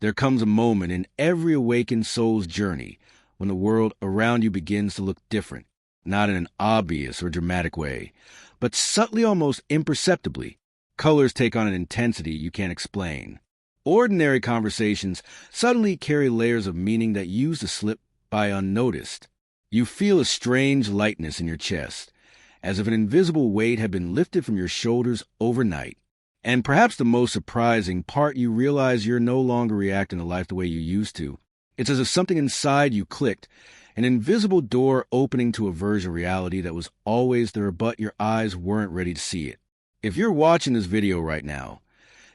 There comes a moment in every awakened soul's journey when the world around you begins to look different, not in an obvious or dramatic way, but subtly, almost imperceptibly. Colors take on an intensity you can't explain. Ordinary conversations suddenly carry layers of meaning that used to slip by unnoticed. You feel a strange lightness in your chest, as if an invisible weight had been lifted from your shoulders overnight. And perhaps the most surprising part, you realize you're no longer reacting to life the way you used to. It's as if something inside you clicked, an invisible door opening to a version of reality that was always there, but your eyes weren't ready to see it. If you're watching this video right now,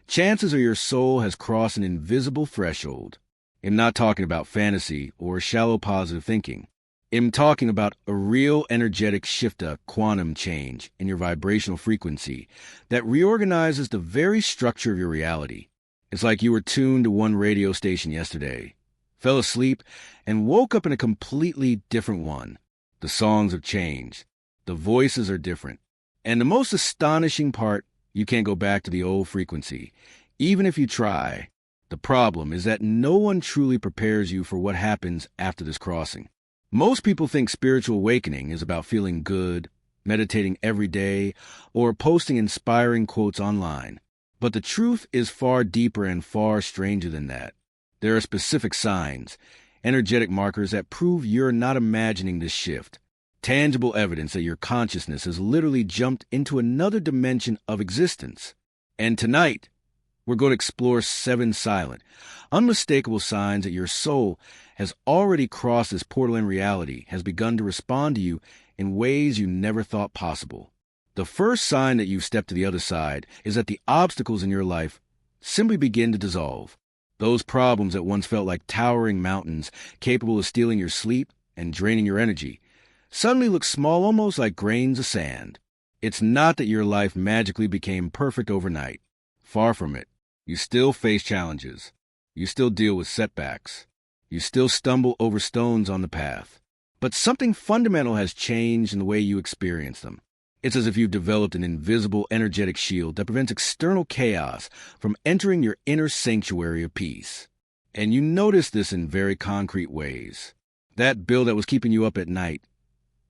chances are your soul has crossed an invisible threshold. I'm not talking about fantasy or shallow positive thinking. I'm talking about a real energetic shift, a quantum change in your vibrational frequency that reorganizes the very structure of your reality. It's like you were tuned to one radio station yesterday, fell asleep, and woke up in a completely different one. The songs have changed. The voices are different. And the most astonishing part, you can't go back to the old frequency, even if you try. The problem is that no one truly prepares you for what happens after this crossing. Most people think spiritual awakening is about feeling good, meditating every day, or posting inspiring quotes online. But the truth is far deeper and far stranger than that. There are specific signs, energetic markers that prove you're not imagining this shift. Tangible evidence that your consciousness has literally jumped into another dimension of existence. And tonight, we're going to explore 7 silent, unmistakable signs that your soul has already crossed this portal in reality, has begun to respond to you in ways you never thought possible. The first sign that you've stepped to the other side is that the obstacles in your life simply begin to dissolve. Those problems that once felt like towering mountains capable of stealing your sleep and draining your energy suddenly look small, almost like grains of sand. It's not that your life magically became perfect overnight. Far from it. You still face challenges. You still deal with setbacks. You still stumble over stones on the path. But something fundamental has changed in the way you experience them. It's as if you've developed an invisible energetic shield that prevents external chaos from entering your inner sanctuary of peace. And you notice this in very concrete ways. That bill that was keeping you up at night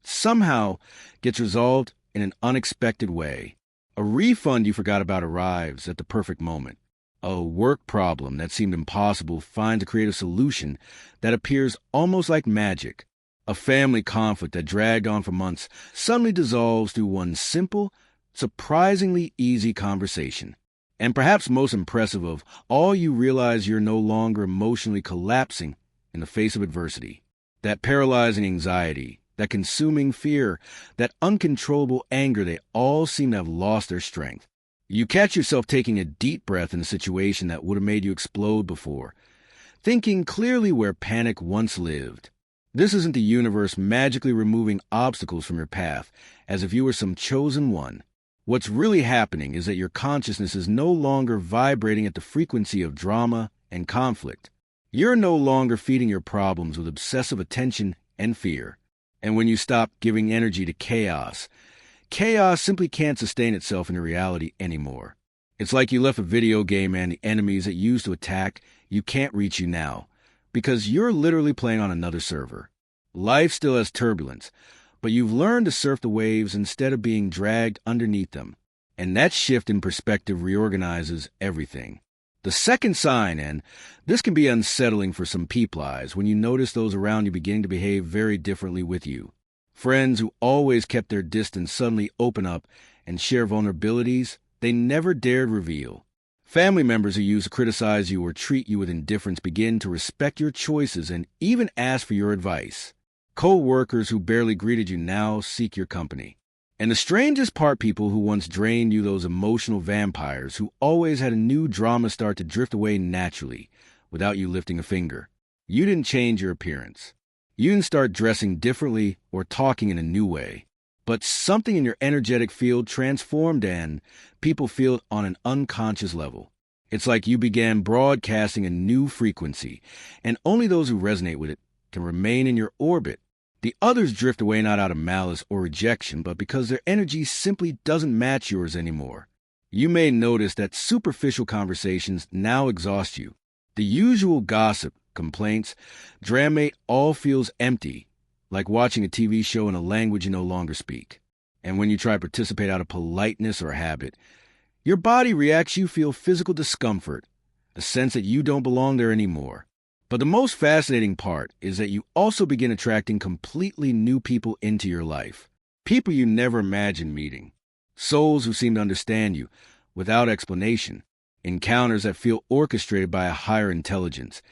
somehow gets resolved in an unexpected way. A refund you forgot about arrives at the perfect moment. A work problem that seemed impossible finds a creative solution that appears almost like magic. A family conflict that dragged on for months suddenly dissolves through one simple, surprisingly easy conversation. And perhaps most impressive of all, you realize you're no longer emotionally collapsing in the face of adversity. That paralyzing anxiety, that consuming fear, that uncontrollable anger, they all seem to have lost their strength. You catch yourself taking a deep breath in a situation that would have made you explode before, thinking clearly where panic once lived. This isn't the universe magically removing obstacles from your path, as if you were some chosen one. What's really happening is that your consciousness is no longer vibrating at the frequency of drama and conflict. You're no longer feeding your problems with obsessive attention and fear. And when you stop giving energy to chaos, chaos simply can't sustain itself in your reality anymore. It's like you left a video game and the enemies that used to attack you can't reach you now, because you're literally playing on another server. Life still has turbulence, but you've learned to surf the waves instead of being dragged underneath them. And that shift in perspective reorganizes everything. The second sign, and this can be unsettling for some people, is when you notice those around you beginning to behave very differently with you. Friends who always kept their distance suddenly open up and share vulnerabilities they never dared reveal. Family members who used to criticize you or treat you with indifference begin to respect your choices and even ask for your advice. Co-workers who barely greeted you now seek your company. And the strangest part, people who once drained you, those emotional vampires who always had a new drama, start to drift away naturally without you lifting a finger. You didn't change your appearance. You didn't start dressing differently or talking in a new way. But something in your energetic field transformed, and people feel it on an unconscious level. It's like you began broadcasting a new frequency, and only those who resonate with it can remain in your orbit. The others drift away not out of malice or rejection, but because their energy simply doesn't match yours anymore. You may notice that superficial conversations now exhaust you. The usual gossip, complaints, dramate all feels empty, like watching a TV show in a language you no longer speak. And when you try to participate out of politeness or habit, your body reacts. You feel physical discomfort, a sense that you don't belong there anymore. But the most fascinating part is that you also begin attracting completely new people into your life. People you never imagined meeting. Souls who seem to understand you without explanation. Encounters that feel orchestrated by a higher intelligence,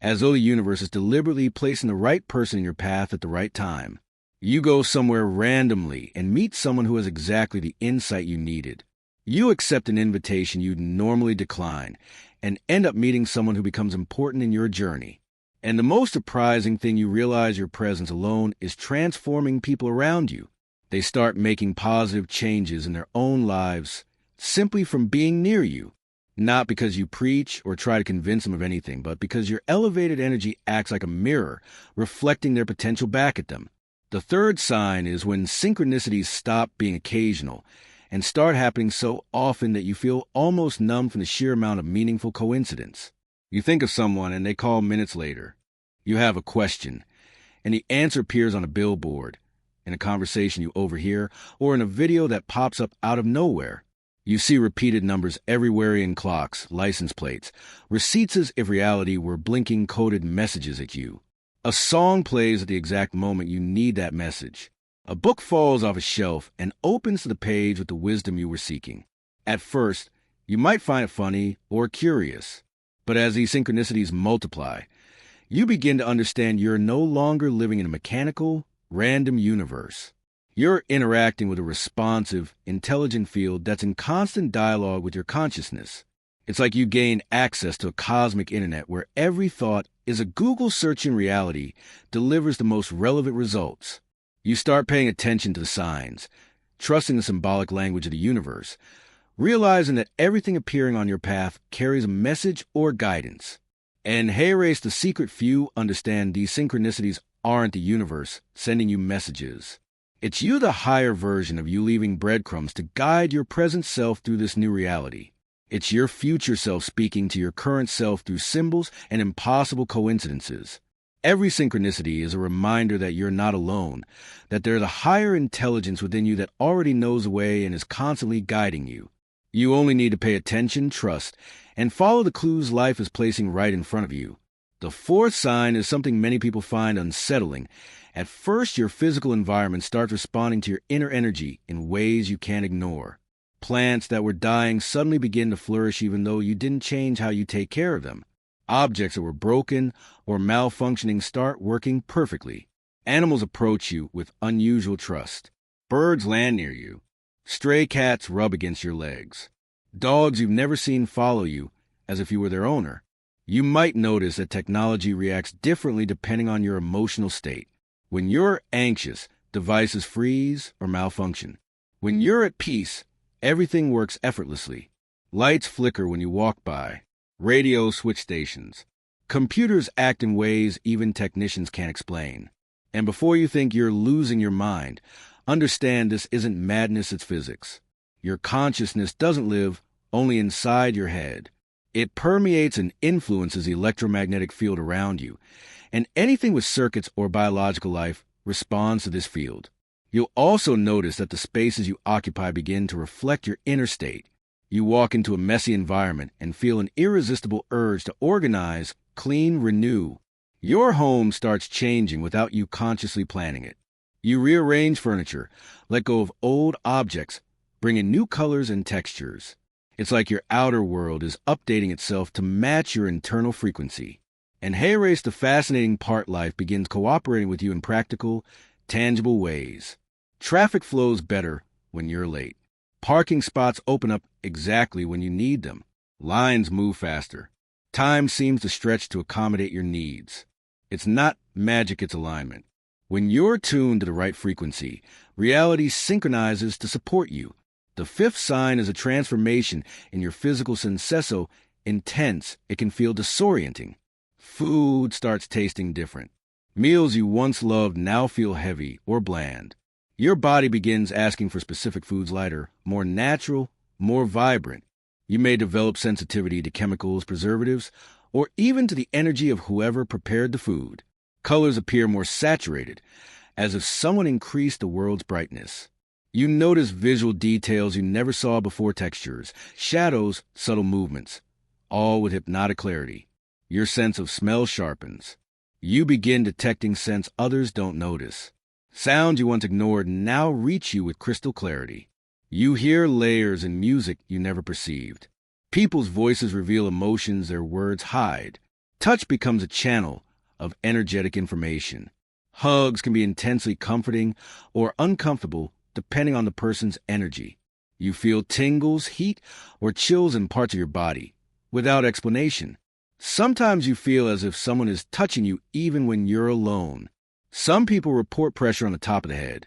as though the universe is deliberately placing the right person in your path at the right time. You go somewhere randomly and meet someone who has exactly the insight you needed. You accept an invitation you'd normally decline and end up meeting someone who becomes important in your journey. And the most surprising thing, you realize your presence alone is transforming people around you. They start making positive changes in their own lives simply from being near you. Not because you preach or try to convince them of anything, but because your elevated energy acts like a mirror, reflecting their potential back at them. The third sign is when synchronicities stop being occasional and start happening so often that you feel almost numb from the sheer amount of meaningful coincidence. You think of someone and they call minutes later. You have a question, and the answer appears on a billboard, in a conversation you overhear, or in a video that pops up out of nowhere. You see repeated numbers everywhere in clocks, license plates, receipts, as if reality were blinking coded messages at you. A song plays at the exact moment you need that message. A book falls off a shelf and opens to the page with the wisdom you were seeking. At first, you might find it funny or curious, but as these synchronicities multiply, you begin to understand you're no longer living in a mechanical, random universe. You're interacting with a responsive, intelligent field that's in constant dialogue with your consciousness. It's like you gain access to a cosmic internet where every thought is a Google search in reality, delivers the most relevant results. You start paying attention to the signs, trusting the symbolic language of the universe, realizing that everything appearing on your path carries a message or guidance. And hey, race, the secret few understand these synchronicities aren't the universe sending you messages. It's you, the higher version of you, leaving breadcrumbs to guide your present self through this new reality. It's your future self speaking to your current self through symbols and impossible coincidences. Every synchronicity is a reminder that you're not alone, that there's a higher intelligence within you that already knows the way and is constantly guiding you. You only need to pay attention, trust, and follow the clues life is placing right in front of you. The fourth sign is something many people find unsettling. At first, your physical environment starts responding to your inner energy in ways you can't ignore. Plants that were dying suddenly begin to flourish even though you didn't change how you take care of them. Objects that were broken or malfunctioning start working perfectly. Animals approach you with unusual trust. Birds land near you. Stray cats rub against your legs. Dogs you've never seen follow you as if you were their owner. You might notice that technology reacts differently depending on your emotional state. When you're anxious, devices freeze or malfunction. When you're at peace, everything works effortlessly. Lights flicker when you walk by. Radios switch stations. Computers act in ways even technicians can't explain. And before you think you're losing your mind, understand this isn't madness, it's physics. Your consciousness doesn't live only inside your head. It permeates and influences the electromagnetic field around you, and anything with circuits or biological life responds to this field. You'll also notice that the spaces you occupy begin to reflect your inner state. You walk into a messy environment and feel an irresistible urge to organize, clean, renew. Your home starts changing without you consciously planning it. You rearrange furniture, let go of old objects, bring in new colors and textures. It's like your outer world is updating itself to match your internal frequency. And hey, race, the fascinating part, life begins cooperating with you in practical, tangible ways. Traffic flows better when you're late. Parking spots open up exactly when you need them. Lines move faster. Time seems to stretch to accommodate your needs. It's not magic, it's alignment. When you're tuned to the right frequency, reality synchronizes to support you. The fifth sign is a transformation in your physical sense, so intense it can feel disorienting. Food starts tasting different. Meals you once loved now feel heavy or bland. Your body begins asking for specific foods, lighter, more natural, more vibrant. You may develop sensitivity to chemicals, preservatives, or even to the energy of whoever prepared the food. Colors appear more saturated, as if someone increased the world's brightness. You notice visual details you never saw before, textures, shadows, subtle movements, all with hypnotic clarity. Your sense of smell sharpens. You begin detecting scents others don't notice. Sounds you once ignored now reach you with crystal clarity. You hear layers in music you never perceived. People's voices reveal emotions their words hide. Touch becomes a channel of energetic information. Hugs can be intensely comforting or uncomfortable depending on the person's energy. You feel tingles, heat, or chills in parts of your body without explanation. Sometimes you feel as if someone is touching you even when you're alone. Some people report pressure on the top of the head,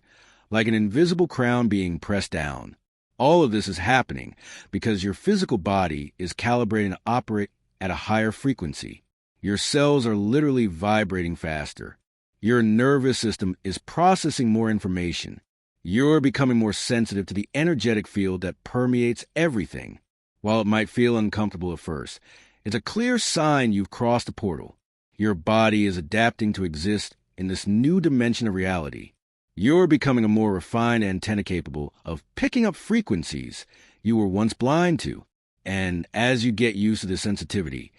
like an invisible crown being pressed down. All of this is happening because your physical body is calibrating to operate at a higher frequency. Your cells are literally vibrating faster. Your nervous system is processing more information. You're becoming more sensitive to the energetic field that permeates everything. While it might feel uncomfortable at first, it's a clear sign you've crossed a portal. Your body is adapting to exist in this new dimension of reality. You're becoming a more refined antenna capable of picking up frequencies you were once blind to. And as you get used to this sensitivity,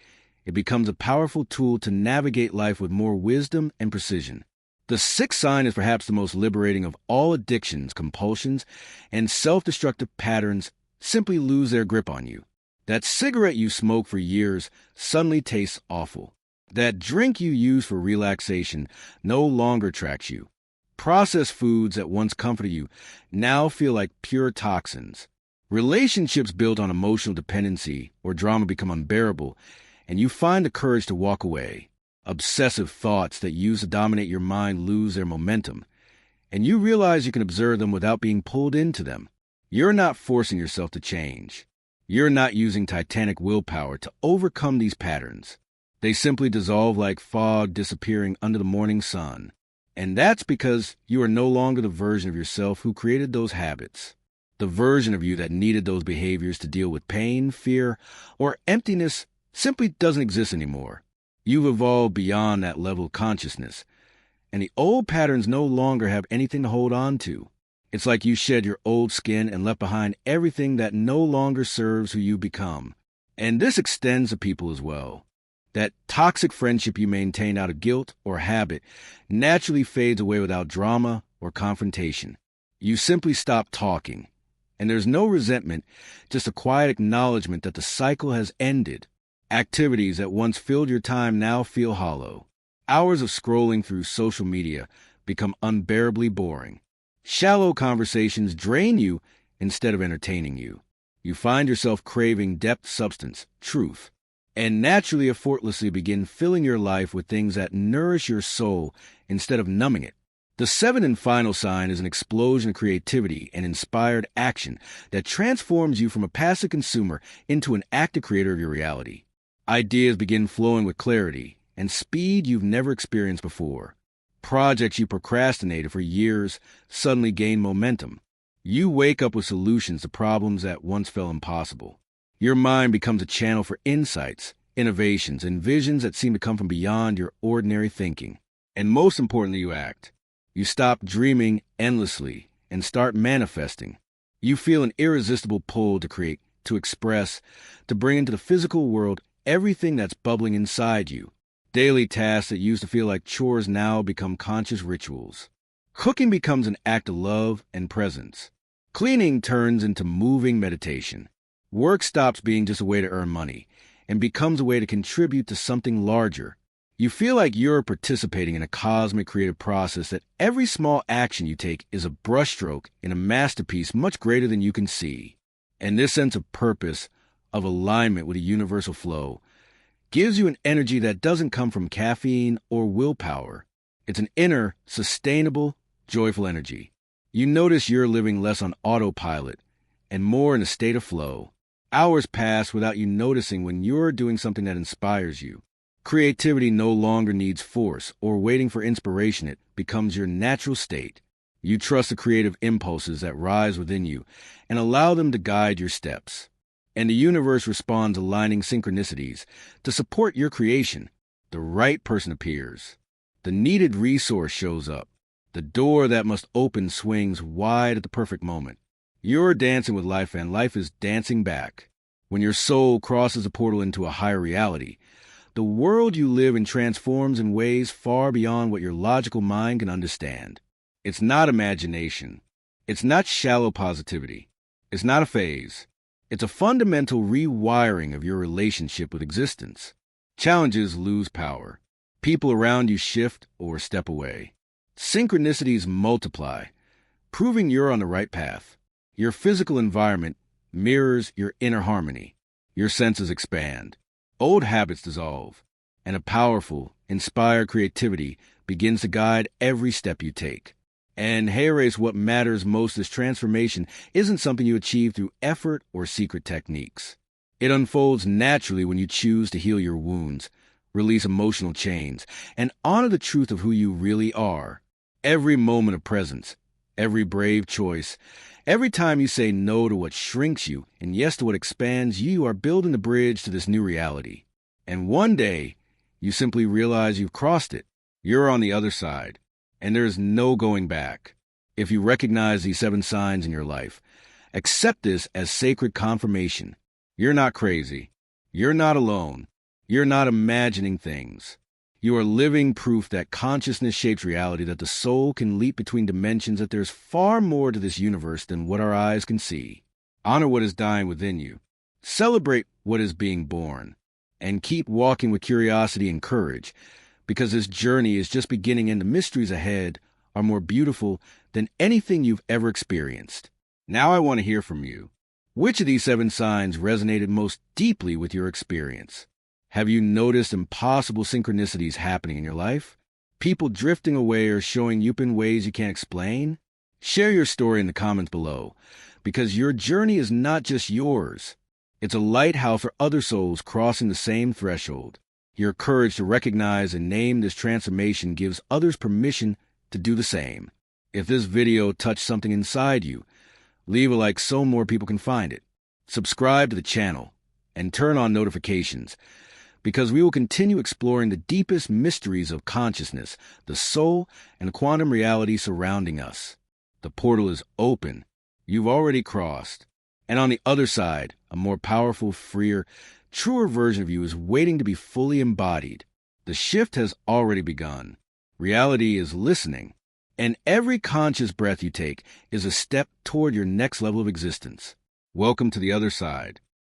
it becomes a powerful tool to navigate life with more wisdom and precision. The sixth sign is perhaps the most liberating of all. Addictions, compulsions, and self-destructive patterns simply lose their grip on you. That cigarette you smoked for years suddenly tastes awful. That drink you use for relaxation no longer attracts you. Processed foods that once comforted you now feel like pure toxins. Relationships built on emotional dependency or drama become unbearable, and you find the courage to walk away. Obsessive thoughts that used to dominate your mind lose their momentum, and you realize you can observe them without being pulled into them. You're not forcing yourself to change. You're not using titanic willpower to overcome these patterns. They simply dissolve like fog disappearing under the morning sun. And that's because you are no longer the version of yourself who created those habits. The version of you that needed those behaviors to deal with pain, fear, or emptiness simply doesn't exist anymore. You've evolved beyond that level of consciousness, and the old patterns no longer have anything to hold on to. It's like you shed your old skin and left behind everything that no longer serves who you become. And this extends to people as well. That toxic friendship you maintain out of guilt or habit naturally fades away without drama or confrontation. You simply stop talking, and there's no resentment, just a quiet acknowledgement that the cycle has ended. Activities that once filled your time now feel hollow. Hours of scrolling through social media become unbearably boring. Shallow conversations drain you instead of entertaining you. You find yourself craving depth, substance, truth, and naturally effortlessly begin filling your life with things that nourish your soul instead of numbing it. The seventh and final sign is an explosion of creativity and inspired action that transforms you from a passive consumer into an active creator of your reality. Ideas begin flowing with clarity and speed you've never experienced before. Projects you procrastinated for years suddenly gain momentum. You wake up with solutions to problems that once felt impossible. Your mind becomes a channel for insights, innovations, and visions that seem to come from beyond your ordinary thinking. And most importantly, you act. You stop dreaming endlessly and start manifesting. You feel an irresistible pull to create, to express, to bring into the physical world everything that's bubbling inside you. Daily tasks that used to feel like chores now become conscious rituals. Cooking becomes an act of love and presence. Cleaning turns into moving meditation. Work stops being just a way to earn money and becomes a way to contribute to something larger. You feel like you're participating in a cosmic creative process, that every small action you take is a brushstroke in a masterpiece much greater than you can see. And this sense of purpose, of alignment with a universal flow, gives you an energy that doesn't come from caffeine or willpower. It's an inner, sustainable, joyful energy. You notice you're living less on autopilot and more in a state of flow. Hours pass without you noticing when you're doing something that inspires you. Creativity no longer needs force or waiting for inspiration. It becomes your natural state. You trust the creative impulses that rise within you and allow them to guide your steps. And the universe responds, aligning synchronicities to support your creation. The right person appears. The needed resource shows up. The door that must open swings wide at the perfect moment. You're dancing with life, and life is dancing back. When your soul crosses a portal into a higher reality, the world you live in transforms in ways far beyond what your logical mind can understand. It's not imagination. It's not shallow positivity. It's not a phase. It's a fundamental rewiring of your relationship with existence. Challenges lose power. People around you shift or step away. Synchronicities multiply, proving you're on the right path. Your physical environment mirrors your inner harmony. Your senses expand. Old habits dissolve, and a powerful, inspired creativity begins to guide every step you take. And Hayres, what matters most is transformation isn't something you achieve through effort or secret techniques. It unfolds naturally when you choose to heal your wounds, release emotional chains, and honor the truth of who you really are. Every moment of presence, every brave choice, every time you say no to what shrinks you and yes to what expands you, are building the bridge to this new reality. And one day, you simply realize you've crossed it. You're on the other side, and there's no going back. If you recognize these 7 signs in your life, accept this as sacred confirmation. You're not crazy. You're not alone. You're not imagining things. You are living proof that consciousness shapes reality, that the soul can leap between dimensions, that there's far more to this universe than what our eyes can see. Honor what is dying within you. Celebrate what is being born. And keep walking with curiosity and courage, because this journey is just beginning and the mysteries ahead are more beautiful than anything you've ever experienced. Now I want to hear from you. Which of these 7 signs resonated most deeply with your experience? Have you noticed impossible synchronicities happening in your life? People drifting away or showing you up in ways you can't explain? Share your story in the comments below, because your journey is not just yours. It's a lighthouse for other souls crossing the same threshold. Your courage to recognize and name this transformation gives others permission to do the same. If this video touched something inside you, leave a like so more people can find it. Subscribe to the channel and turn on notifications, because we will continue exploring the deepest mysteries of consciousness, the soul, and the quantum reality surrounding us. The portal is open. You've already crossed. And on the other side, a more powerful, freer, truer version of you is waiting to be fully embodied. The shift has already begun. Reality is listening. And every conscious breath you take is a step toward your next level of existence. Welcome to the other side.